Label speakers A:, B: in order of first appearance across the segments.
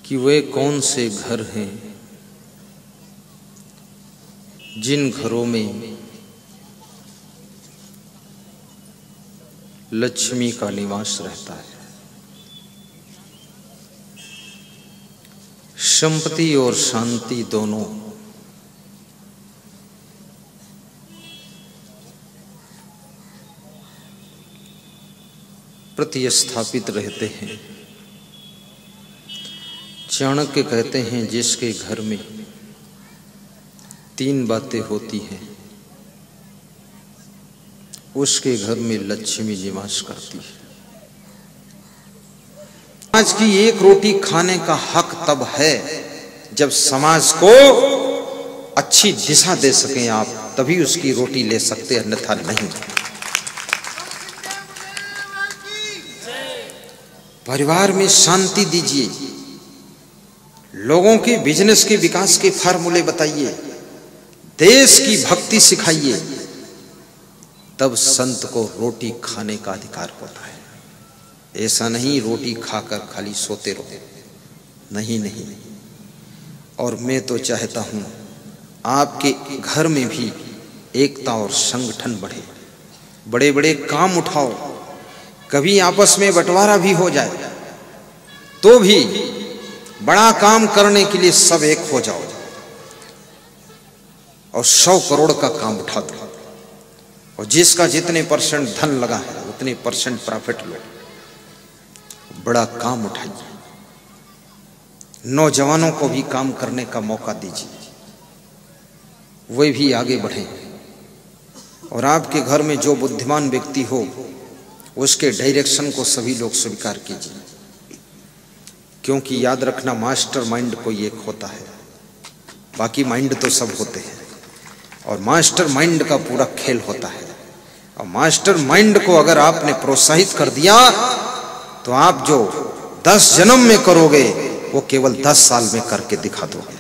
A: कि वे कौन से घर हैं जिन घरों में लक्ष्मी का निवास रहता है। संपत्ति और शांति दोनों प्रतिस्थापित रहते हैं। चाणक्य कहते हैं जिसके घर में तीन बातें होती हैं उसके घर में लक्ष्मी निवास करती है। आज की एक रोटी खाने का हक तब है जब समाज को अच्छी दिशा दे सकें आप, तभी उसकी रोटी ले सकते, अन्यथा नहीं। परिवार में शांति दीजिए, लोगों के बिजनेस के विकास के फार्मूले बताइए, देश की भक्ति सिखाइए, तब संत को रोटी खाने का अधिकार होता है। ऐसा नहीं रोटी खाकर खाली सोते रहो, नहीं नहीं। और मैं तो चाहता हूं आपके घर में भी एकता और संगठन बढ़े, बड़े बड़े काम उठाओ, कभी आपस में बंटवारा भी हो जाए तो भी बड़ा काम करने के लिए सब एक हो जाओ और 100 करोड़ का काम उठा दो, और जिसका जितने परसेंट धन लगा है उतने परसेंट प्रॉफिट लो, बड़ा काम उठाइए। नौजवानों को भी काम करने का मौका दीजिए, वे भी आगे बढ़ें। और आपके घर में जो बुद्धिमान व्यक्ति हो उसके डायरेक्शन को सभी लोग स्वीकार कीजिए, क्योंकि याद रखना मास्टर माइंड कोई एक होता है, बाकी माइंड तो सब होते हैं, और मास्टर माइंड का पूरा खेल होता है। और मास्टर माइंड को अगर आपने प्रोत्साहित कर दिया तो आप जो 10 जन्म में करोगे वो केवल 10 साल में करके दिखा दोगे,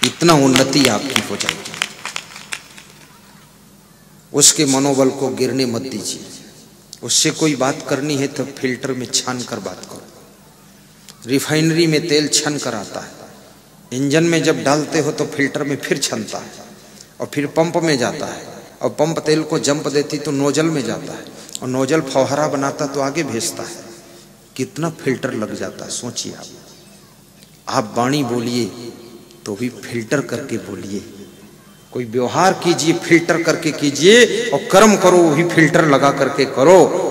A: इतना उन्नति आपकी हो जाएगी। उसके मनोबल को गिरने मत दीजिए। उससे कोई बात करनी है तो फिल्टर में छान कर बात करो। रिफाइनरी में तेल छन कर आता है, इंजन में जब डालते हो तो फिल्टर में फिर छनता है, और फिर पंप में जाता है, और पंप तेल को जंप देती तो नोजल में जाता है, और नोजल फौहारा बनाता तो आगे भेजता है। कितना फिल्टर लग जाता है, सोचिए आप वाणी बोलिए तो भी फिल्टर करके बोलिए, कोई व्यवहार कीजिए फिल्टर करके कीजिए, और कर्म करो वो भी फिल्टर लगा करके करो।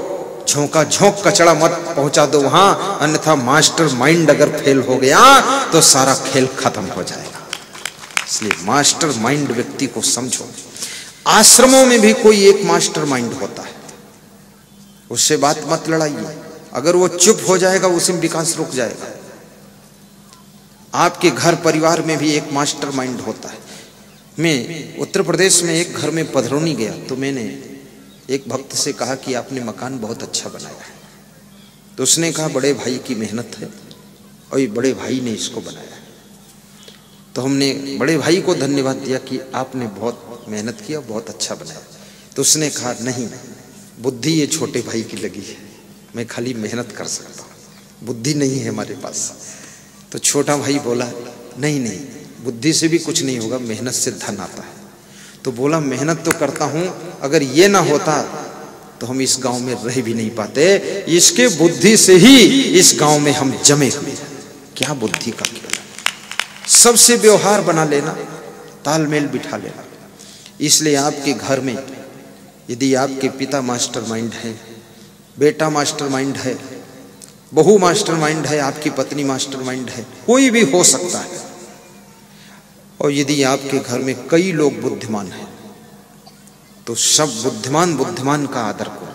A: झोंका झोंक कचड़ा मत पहुंचा दो वहां, अन्यथा मास्टर माइंड अगर फेल हो गया तो सारा खेल खत्म हो जाएगा। इसलिए मास्टर माइंड व्यक्ति को समझो। आश्रमों में भी कोई एक मास्टर माइंड होता है, उससे बात मत लड़ाइए, अगर वो चुप हो जाएगा उसी में विकास रुक जाएगा। आपके घर परिवार में भी एक मास्टर माइंड होता है। मैं उत्तर प्रदेश में एक घर में पधरौनी गया तो मैंने एक भक्त से कहा कि आपने मकान बहुत अच्छा बनाया है। तो उसने कहा बड़े भाई की मेहनत है और ये बड़े भाई ने इसको बनाया है। तो हमने बड़े भाई को धन्यवाद दिया कि आपने बहुत मेहनत किया, बहुत अच्छा बनाया। तो उसने कहा नहीं, बुद्धि ये छोटे भाई की लगी है, मैं खाली मेहनत कर सकता हूँ, बुद्धि नहीं है हमारे पास। तो छोटा भाई बोला नहीं नहीं, बुद्धि से भी कुछ नहीं होगा, मेहनत से धन आता है। तो बोला मेहनत तो करता हूं, अगर ये ना होता तो हम इस गांव में रह भी नहीं पाते, इसके बुद्धि से ही इस गांव में हम जमे हुए। क्या बुद्धि का खेल, सबसे व्यवहार बना लेना, तालमेल बिठा लेना। इसलिए आपके घर में यदि आपके पिता मास्टर माइंड है, बेटा मास्टर माइंड है, बहू मास्टर माइंड है, आपकी पत्नी मास्टर माइंड है, कोई भी हो सकता है। और यदि आपके घर में कई लोग बुद्धिमान हैं तो सब बुद्धिमान बुद्धिमान का आदर करो,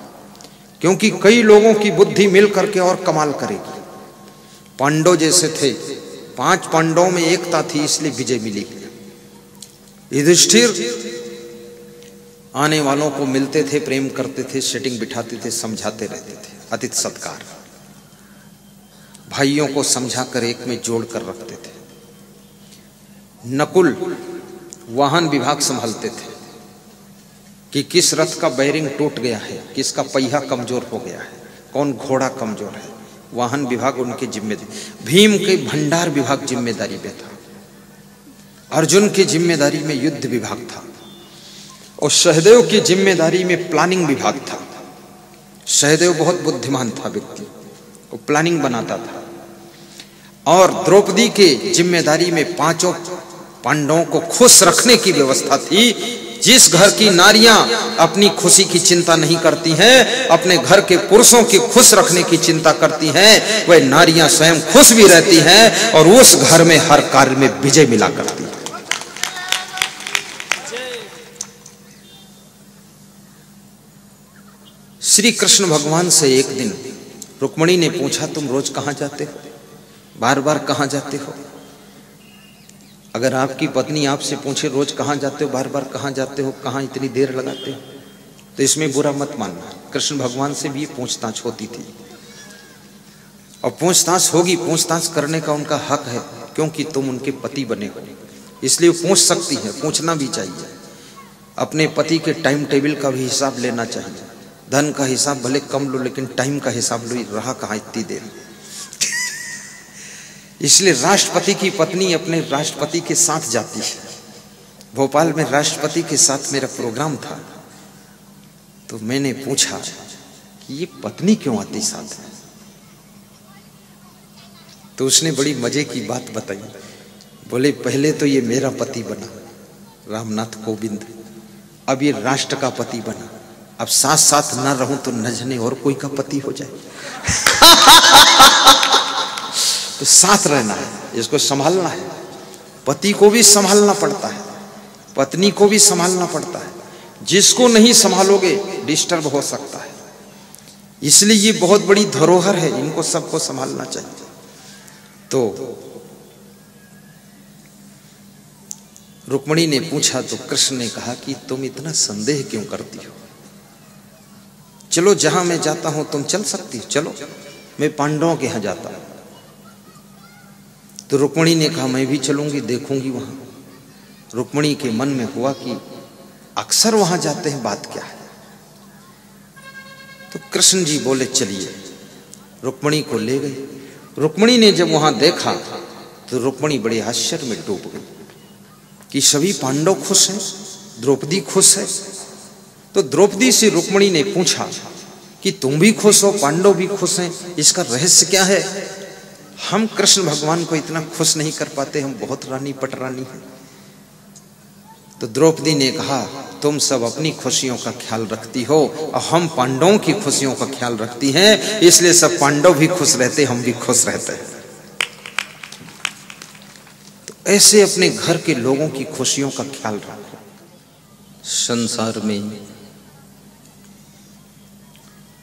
A: क्योंकि कई लोगों की बुद्धि मिल करके और कमाल करेगी। पांडव जैसे थे, 5 पांडवों में एकता थी इसलिए विजय मिली। युधिष्ठिर आने वालों को मिलते थे, प्रेम करते थे, सेटिंग बिठाते थे, समझाते रहते थे, अतिथि सत्कार, भाइयों को समझाकर एक में जोड़ कर रखते थे। नकुल वाहन विभाग संभालते थे कि किस रथ का बैरिंग टूट गया है, किसका पहिया कमजोर हो गया है, कौन घोड़ा कमजोर है, वाहन विभाग उनके जिम्मेदारी, भीम के भंडार विभाग जिम्मेदारी पे था, अर्जुन की जिम्मेदारी में युद्ध विभाग था, और सहदेव की जिम्मेदारी में प्लानिंग विभाग था। सहदेव बहुत बुद्धिमान था व्यक्ति, वो प्लानिंग बनाता था। और द्रौपदी के जिम्मेदारी में पांचों पांडवों को खुश रखने की व्यवस्था थी। जिस घर की नारियां अपनी खुशी की चिंता नहीं करती हैं, अपने घर के पुरुषों की खुश रखने की चिंता करती हैं, वह नारियां स्वयं खुश भी रहती हैं और उस घर में हर कार्य में विजय मिला करती है। श्री कृष्ण भगवान से एक दिन रुक्मिणी ने पूछा, तुम रोज कहां जाते हो, बार बार कहां जाते हो? अगर आपकी पत्नी आपसे पूछे रोज कहां जाते हो, बार बार कहां जाते हो, कहां इतनी देर लगाते हो, तो इसमें बुरा मत मानना। कृष्ण भगवान से भी पूछताछ होती थी और पूछताछ होगी, पूछताछ करने का उनका हक है, क्योंकि तुम उनके पति बने हो, इसलिए पूछ सकती है, पूछना भी चाहिए। अपने पति के टाइम टेबल का भी हिसाब लेना चाहिए। धन का हिसाब भले कम लो, लेकिन टाइम का हिसाब लो, रहा कहाँ इतनी देर। इसलिए राष्ट्रपति की पत्नी अपने राष्ट्रपति के साथ जाती है। भोपाल में राष्ट्रपति के साथ मेरा प्रोग्राम था, तो मैंने पूछा कि ये पत्नी क्यों आती साथ में? तो उसने बड़ी मजे की बात बताई। बोले, पहले तो ये मेरा पति बना रामनाथ कोविंद, अब ये राष्ट्र का पति बना, अब साथ साथ ना रहूं तो न जाने और कोई का पति हो जाए। तो साथ रहना है, इसको संभालना है। पति को भी संभालना पड़ता है, पत्नी को भी संभालना पड़ता है। जिसको नहीं संभालोगे डिस्टर्ब हो सकता है। इसलिए ये बहुत बड़ी धरोहर है, इनको सबको संभालना चाहिए। तो रुक्मिणी ने पूछा तो कृष्ण ने कहा कि तुम इतना संदेह क्यों करती हो? चलो, जहां मैं जाता हूं तुम चल सकती हो, चलो, मैं पांडवों के यहां जाता हूं। तो रुक्मिणी ने कहा, मैं भी चलूंगी, देखूंगी वहां। रुक्मिणी के मन में हुआ कि अक्सर वहां जाते हैं, बात क्या है? तो कृष्ण जी बोले, चलिए। रुक्मिणी को ले गए। रुक्मिणी ने जब वहां देखा तो रुक्मिणी बड़े आश्चर्य में डूब गई कि सभी पांडव खुश हैं, द्रौपदी खुश है। तो द्रौपदी से रुक्मिणी ने पूछा कि तुम भी खुश हो, पांडव भी खुश हैं, इसका रहस्य क्या है? हम कृष्ण भगवान को इतना खुश नहीं कर पाते, हम बहुत रानी पटरानी हैं। तो द्रौपदी ने कहा, तुम सब अपनी खुशियों का ख्याल रखती हो और हम पांडवों की खुशियों का ख्याल रखती हैं, इसलिए सब पांडव भी खुश रहते, हम भी खुश रहते हैं। तो ऐसे अपने घर के लोगों की खुशियों का ख्याल रखो। संसार में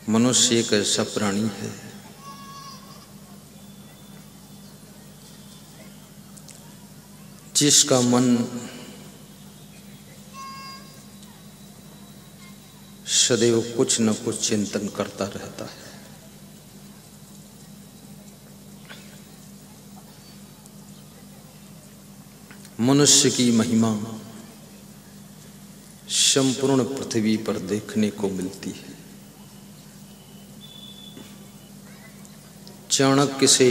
A: मनुष्य एक ऐसा प्राणी है जिसका मन सदैव कुछ न कुछ चिंतन करता रहता है। मनुष्य की महिमा संपूर्ण पृथ्वी पर देखने को मिलती है। चाणक्य से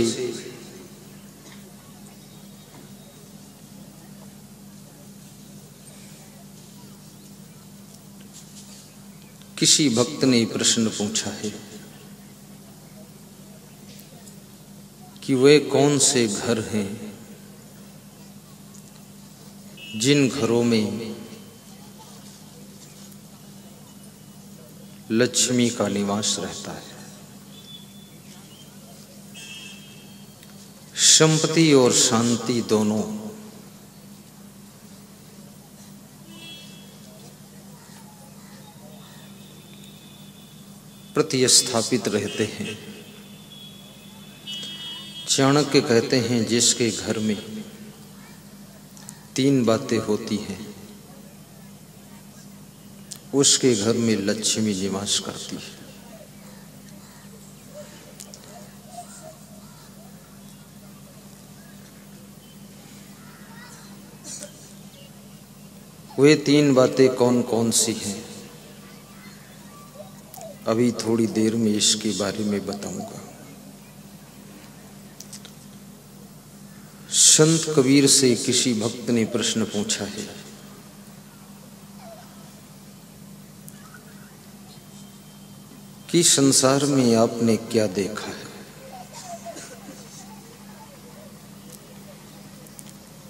A: किसी भक्त ने प्रश्न पूछा है कि वे कौन से घर हैं जिन घरों में लक्ष्मी का निवास रहता है। संपत्ति और शांति दोनों प्रतिस्थापित रहते हैं। चाणक्य कहते हैं, जिसके घर में 3 बातें होती हैं उसके घर में लक्ष्मी निवास करती है। वे 3 बातें कौन कौन सी हैं, अभी थोड़ी देर में इसके बारे में बताऊंगा। संत कबीर से किसी भक्त ने प्रश्न पूछा है कि संसार में आपने क्या देखा है।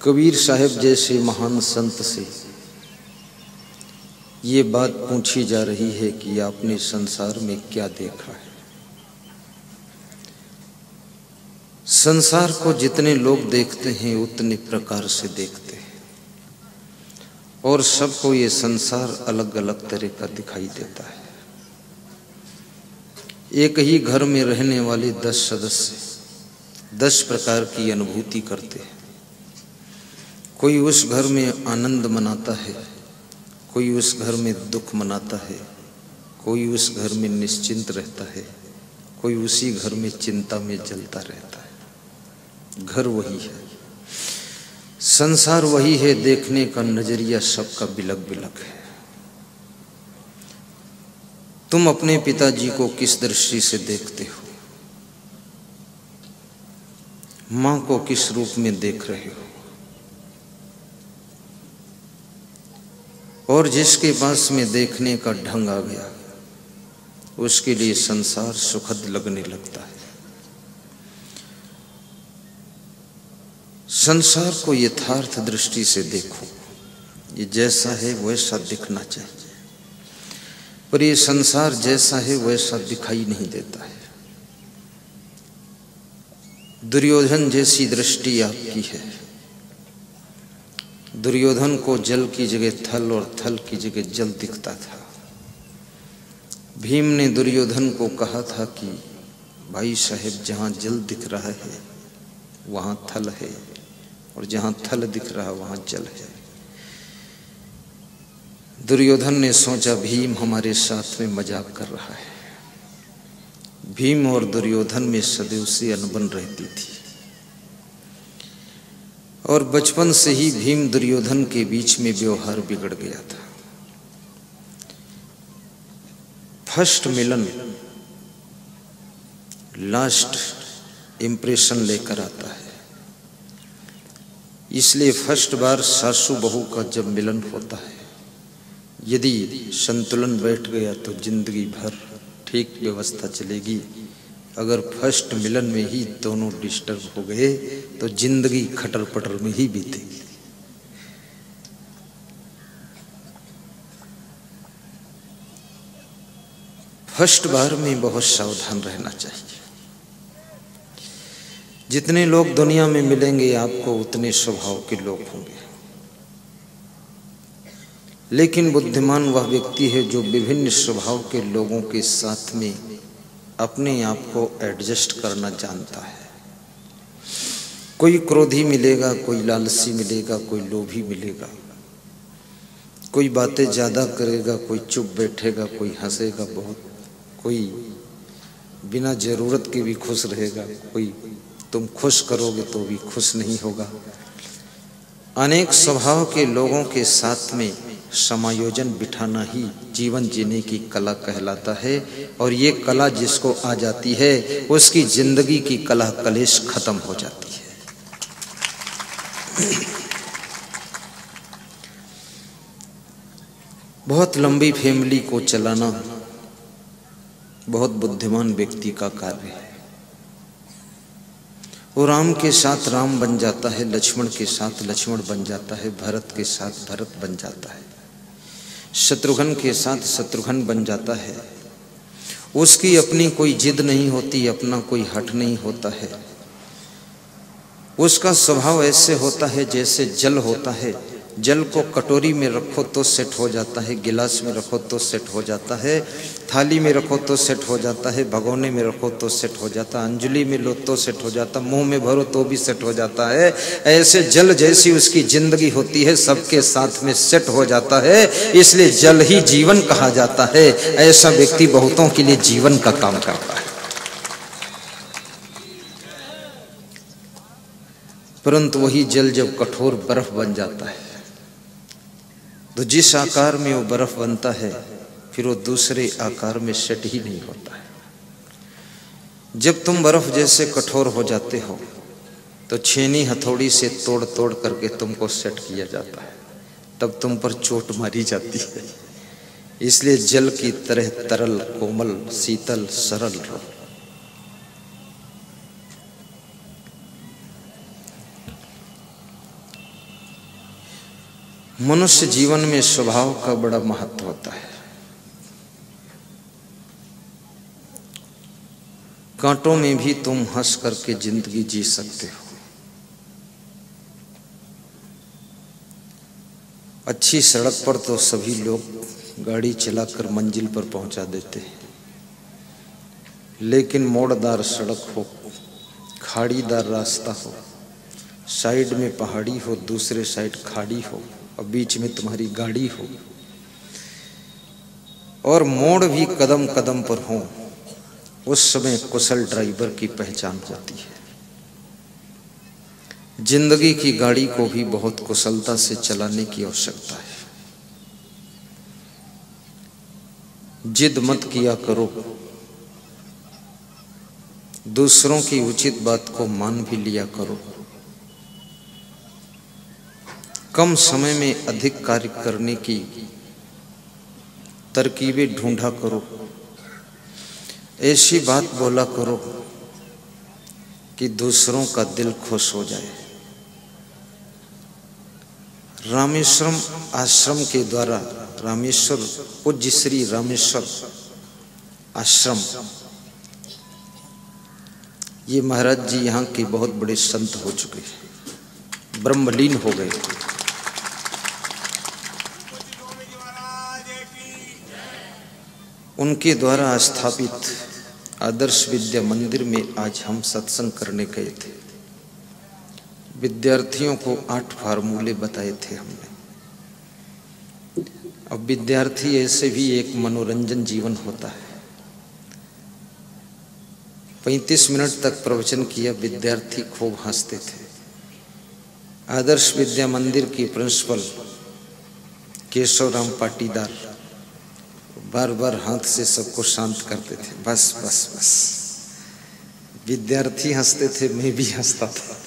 A: कबीर साहब जैसे महान संत से ये बात पूछी जा रही है कि आपने संसार में क्या देखा है। संसार को जितने लोग देखते हैं उतने प्रकार से देखते हैं और सबको ये संसार अलग अलग तरह का दिखाई देता है। एक ही घर में रहने वाले 10 सदस्य 10 प्रकार की अनुभूति करते हैं। कोई उस घर में आनंद मनाता है, कोई उस घर में दुख मनाता है, कोई उस घर में निश्चिंत रहता है, कोई उसी घर में चिंता में जलता रहता है। घर वही है, संसार वही है, देखने का नजरिया सबका बिलक बिलक है। तुम अपने पिताजी को किस दृष्टि से देखते हो, मां को किस रूप में देख रहे हो, और जिसके पास में देखने का ढंग आ गया उसके लिए संसार सुखद लगने लगता है। संसार को यथार्थ दृष्टि से देखो, ये जैसा है वैसा दिखना चाहिए, पर ये संसार जैसा है वैसा दिखाई नहीं देता है। दुर्योधन जैसी दृष्टि आपकी है। दुर्योधन को जल की जगह थल और थल की जगह जल दिखता था। भीम ने दुर्योधन को कहा था कि भाई साहब, जहां जल दिख रहा है वहां थल है और जहां थल दिख रहा वहां जल है। दुर्योधन ने सोचा भीम हमारे साथ में मजाक कर रहा है। भीम और दुर्योधन में सदैव से अनबन रहती थी और बचपन से ही भीम दुर्योधन के बीच में व्यवहार बिगड़ गया था। फर्स्ट मिलन लास्ट इंप्रेशन लेकर आता है, इसलिए फर्स्ट बार सासू बहू का जब मिलन होता है, यदि संतुलन बैठ गया तो जिंदगी भर ठीक व्यवस्था चलेगी। अगर फर्स्ट मिलन में ही दोनों डिस्टर्ब हो गए तो जिंदगी खटर पटर में ही बीतेगी। फर्स्ट बार में बहुत सावधान रहना चाहिए। जितने लोग दुनिया में मिलेंगे आपको उतने स्वभाव के लोग होंगे, लेकिन बुद्धिमान वह व्यक्ति है जो विभिन्न स्वभाव के लोगों के साथ में अपने आप को एडजस्ट करना जानता है। कोई क्रोधी मिलेगा, कोई लालची मिलेगा, कोई लोभी मिलेगा, कोई बातें ज्यादा करेगा, कोई चुप बैठेगा, कोई हंसेगा बहुत, कोई बिना जरूरत के भी खुश रहेगा, कोई तुम खुश करोगे तो भी खुश नहीं होगा। अनेक स्वभाव के लोगों के साथ में समायोजन बिठाना ही जीवन जीने की कला कहलाता है, और ये कला जिसको आ जाती है उसकी जिंदगी की कला कलेश खत्म हो जाती है। बहुत लंबी फैमिली को चलाना बहुत बुद्धिमान व्यक्ति का कार्य है। वो राम के साथ राम बन जाता है, लक्ष्मण के साथ लक्ष्मण बन जाता है, भरत के साथ भरत बन जाता है, शत्रुघ्न के साथ शत्रुघ्न बन जाता है। उसकी अपनी कोई जिद नहीं होती, अपना कोई हट नहीं होता है। उसका स्वभाव ऐसे होता है जैसे जल होता है। जल को कटोरी में रखो तो सेट हो जाता है, गिलास में रखो तो सेट हो जाता है, थाली में रखो तो सेट हो जाता है, भगोने में रखो तो सेट हो जाता है, अंजलि में लो तो सेट हो जाता, मुंह में भरो तो भी सेट हो जाता है। ऐसे जल जैसी उसकी जिंदगी होती है, सबके साथ में सेट हो जाता है, इसलिए जल ही जीवन कहा जाता है। ऐसा व्यक्ति बहुतों के लिए जीवन का काम करता है। परंतु वही जल जब कठोर बर्फ बन जाता है तो जिस आकार में वो बर्फ बनता है फिर वो दूसरे आकार में सेट ही नहीं होता है। जब तुम बर्फ जैसे कठोर हो जाते हो तो छेनी हथौड़ी से तोड़ तोड़ करके तुमको सेट किया जाता है, तब तुम पर चोट मारी जाती है। इसलिए जल की तरह तरल, कोमल, शीतल, सरल रहो। मनुष्य जीवन में स्वभाव का बड़ा महत्व होता है। कांटों में भी तुम हंस करके जिंदगी जी सकते हो। अच्छी सड़क पर तो सभी लोग गाड़ी चलाकर मंजिल पर पहुंचा देते हैं, लेकिन मोड़दार सड़क हो, खाड़ीदार रास्ता हो, साइड में पहाड़ी हो, दूसरे साइड खाड़ी हो और बीच में तुम्हारी गाड़ी हो, और मोड़ भी कदम कदम पर हो, उस समय कुशल ड्राइवर की पहचान होती है। जिंदगी की गाड़ी को भी बहुत कुशलता से चलाने की आवश्यकता है। जिद मत किया करो, दूसरों की उचित बात को मान भी लिया करो। कम समय में अधिक कार्य करने की तरकीबें ढूंढा करो। ऐसी बात बोला करो कि दूसरों का दिल खुश हो जाए। रामेश्वरम आश्रम के द्वारा, रामेश्वर पूज्य श्री रामेश्वर आश्रम, ये महाराज जी यहाँ के बहुत बड़े संत हो चुके हैं, ब्रह्मलीन हो गए। उनके द्वारा स्थापित आदर्श विद्या मंदिर में आज हम सत्संग करने गए थे। विद्यार्थियों को 8 फार्मूले बताए थे हमने। अब विद्यार्थी ऐसे भी एक मनोरंजन जीवन होता है। 35 मिनट तक प्रवचन किया, विद्यार्थी खूब हंसते थे। आदर्श विद्या मंदिर की प्रिंसिपल केशव राम पाटीदार बार बार हाथ से सबको शांत करते थे। बस बस बस। विद्यार्थी हंसते थे, मैं भी हंसता था।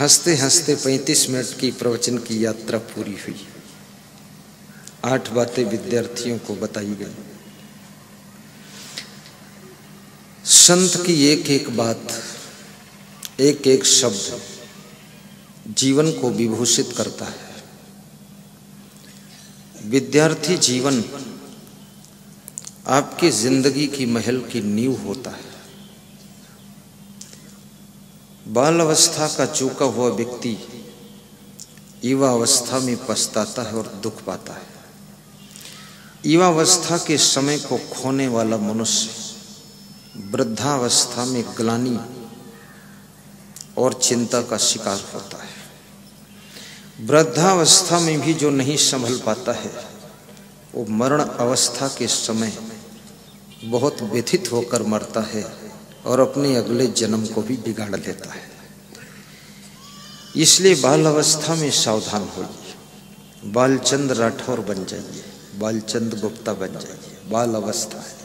A: हंसते हंसते 35 मिनट की प्रवचन की यात्रा पूरी हुई। 8 बातें विद्यार्थियों को बताई गई। संत की एक एक बात, एक एक शब्द जीवन को विभूषित करता है। विद्यार्थी जीवन आपकी जिंदगी की महल की नींव होता है। बाल अवस्था का चूका हुआ व्यक्ति युवा अवस्था में पछताता है और दुख पाता है। युवा अवस्था के समय को खोने वाला मनुष्य वृद्धावस्था में ग्लानि और चिंता का शिकार होता है। वृद्धावस्था में भी जो नहीं संभल पाता है, वो मरण अवस्था के समय बहुत व्यथित होकर मरता है और अपने अगले जन्म को भी बिगाड़ लेता है। इसलिए बाल अवस्था में सावधान होइए। बालचंद राठौर बन जाइए, बालचंद गुप्ता बन जाइए। बाल अवस्था है।